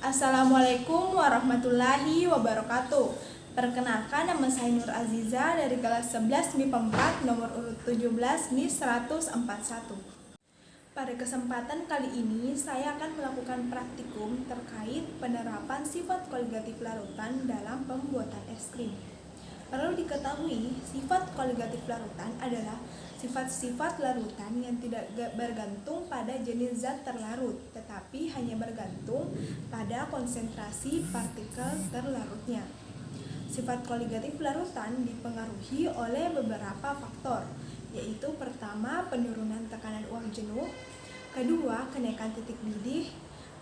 Assalamualaikum warahmatullahi wabarakatuh. Perkenalkan, nama saya Nur Aziza dari kelas 11 MIPA 4 nomor urut 17 NIS 141. Pada kesempatan kali ini saya akan melakukan praktikum terkait penerapan sifat koligatif larutan dalam pembuatan es krim. Perlu diketahui, sifat koligatif larutan adalah sifat-sifat larutan yang tidak bergantung pada jenis zat terlarut, tetapi hanya bergantung pada konsentrasi partikel terlarutnya. Sifat koligatif larutan dipengaruhi oleh beberapa faktor, yaitu pertama, penurunan tekanan uap jenuh, kedua, kenaikan titik didih,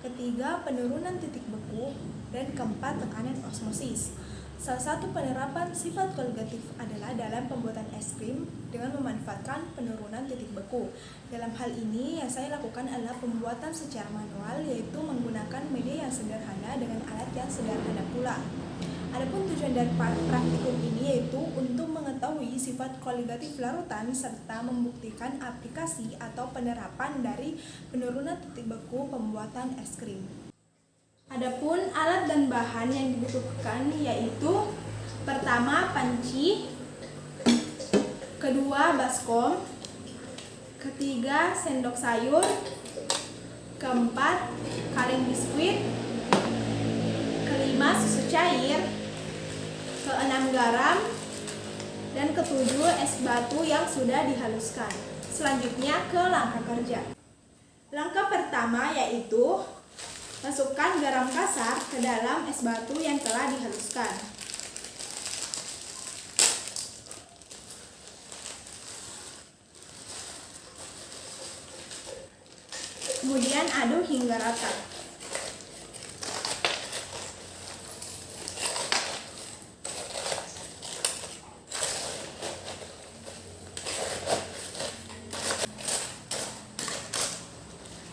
ketiga, penurunan titik beku, dan keempat, tekanan osmosis. Salah satu penerapan sifat koligatif adalah dalam pembuatan es krim dengan memanfaatkan penurunan titik beku. Dalam hal ini yang saya lakukan adalah pembuatan secara manual, yaitu menggunakan media yang sederhana dengan alat yang sederhana pula. Adapun tujuan dari praktikum ini yaitu untuk mengetahui sifat koligatif larutan serta membuktikan aplikasi atau penerapan dari penurunan titik beku pembuatan es krim. Adapun alat dan bahan yang dibutuhkan yaitu pertama panci, kedua baskom, ketiga sendok sayur, keempat kaleng biskuit, kelima susu cair, keenam garam, dan ketujuh es batu yang sudah dihaluskan. Selanjutnya ke langkah kerja. Langkah pertama yaitu masukkan garam kasar ke dalam es batu yang telah dihaluskan. Kemudian aduk hingga rata.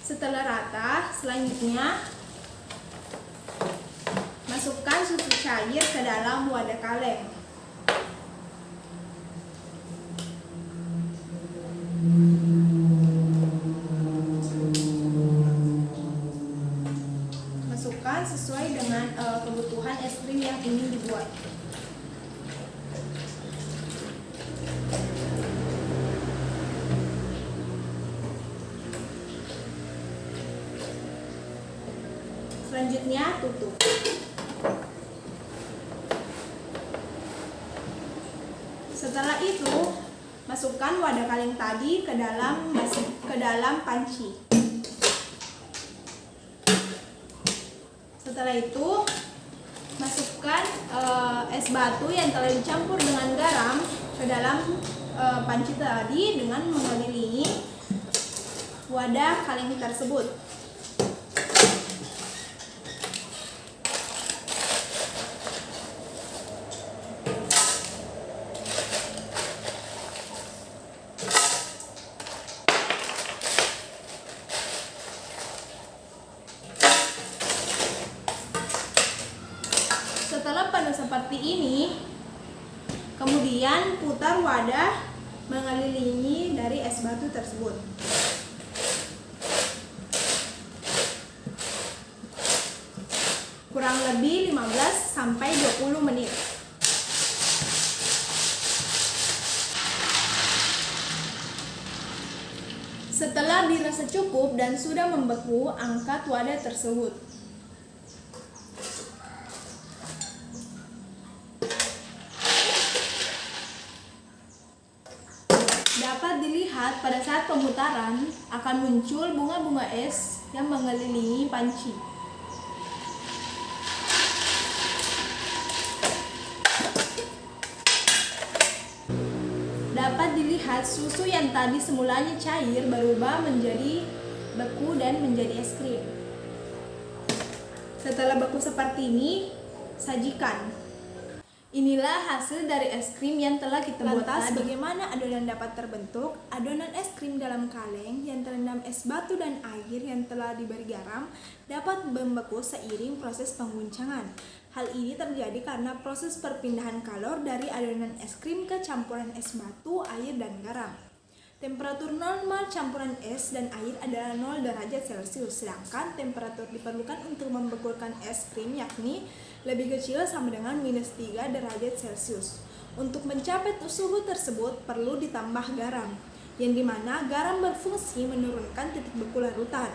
Setelah rata, selanjutnya masukkan susu cair ke dalam wadah kaleng. Masukkan sesuai dengan kebutuhan es krim yang ingin dibuat. Selanjutnya tutup. Setelah itu, masukkan wadah kaleng tadi ke dalam panci. Setelah itu, masukkan es batu yang telah dicampur dengan garam ke dalam panci tadi dengan mengelilingi wadah kaleng tersebut. Setelah penuh seperti ini, kemudian putar wadah mengelilingi dari es batu tersebut. Kurang lebih 15-20 menit. Setelah dirasa cukup dan sudah membeku, angkat wadah tersebut. Dapat dilihat pada saat pemutaran akan muncul bunga-bunga es yang mengelilingi panci. Dapat dilihat susu yang tadi semulanya cair berubah menjadi beku dan menjadi es krim. Setelah beku seperti ini, sajikan. Inilah hasil dari es krim yang telah kita buat tadi. Bagaimana adonan dapat terbentuk? Adonan es krim dalam kaleng yang terendam es batu dan air yang telah diberi garam dapat membeku seiring proses pengguncangan. Hal ini terjadi karena proses perpindahan kalor dari adonan es krim ke campuran es batu, air, dan garam. Temperatur normal campuran es dan air adalah 0 derajat Celcius, sedangkan temperatur diperlukan untuk membekukan es krim yakni lebih kecil sama dengan -3 derajat Celcius. Untuk mencapai suhu tersebut perlu ditambah garam, yang dimana garam berfungsi menurunkan titik beku larutan.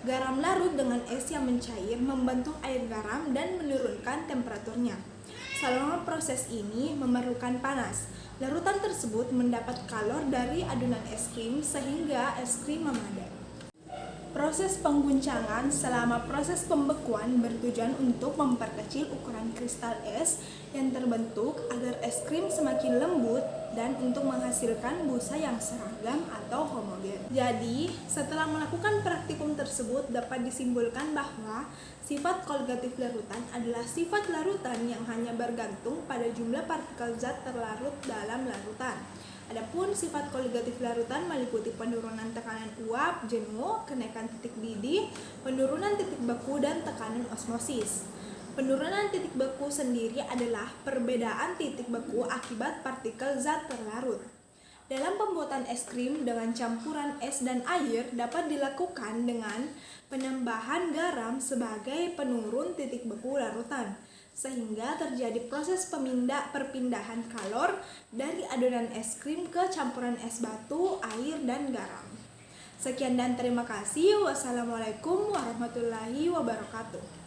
Garam larut dengan es yang mencair membentuk air garam dan menurunkan temperaturnya. Selama proses ini memerlukan panas. Larutan tersebut mendapat kalor dari adonan es krim sehingga es krim memadai. Proses pengguncangan selama proses pembekuan bertujuan untuk memperkecil ukuran kristal es yang terbentuk agar es krim semakin lembut dan untuk menghasilkan busa yang seragam atau homogen. Jadi, setelah melakukan praktikum tersebut dapat disimpulkan bahwa sifat koligatif larutan adalah sifat larutan yang hanya bergantung pada jumlah partikel zat terlarut dalam larutan. Adapun sifat koligatif larutan meliputi penurunan tekanan uap, jenuh, kenaikan titik didih, penurunan titik beku, dan tekanan osmosis. Penurunan titik beku sendiri adalah perbedaan titik beku akibat partikel zat terlarut. Dalam pembuatan es krim dengan campuran es dan air dapat dilakukan dengan penambahan garam sebagai penurun titik beku larutan, sehingga terjadi proses perpindahan kalor dari adonan es krim ke campuran es batu, air, dan garam. Sekian dan terima kasih. Wassalamualaikum warahmatullahi wabarakatuh.